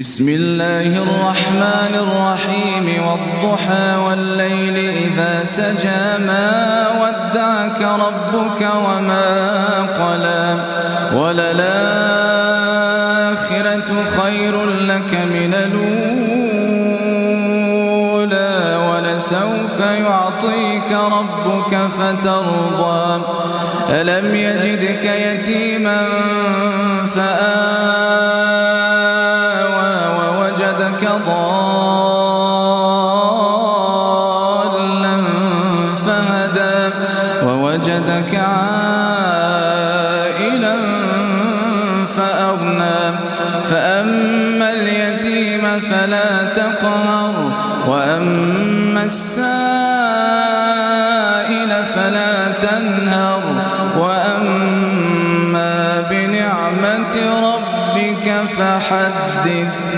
بسم الله الرحمن الرحيم والضحى والليل إذا سجى ما ودعك ربك وما قلى وللآخرة خير لك من الأولى ولسوف يعطيك ربك فترضى ألم يجدك يتيما ووجدك ضالا فهدى ووجدك عائلا فأغنى فأما اليتيم فلا تقهر وأما السائل فلا تنهر وأما بنعمة ربك فحدث.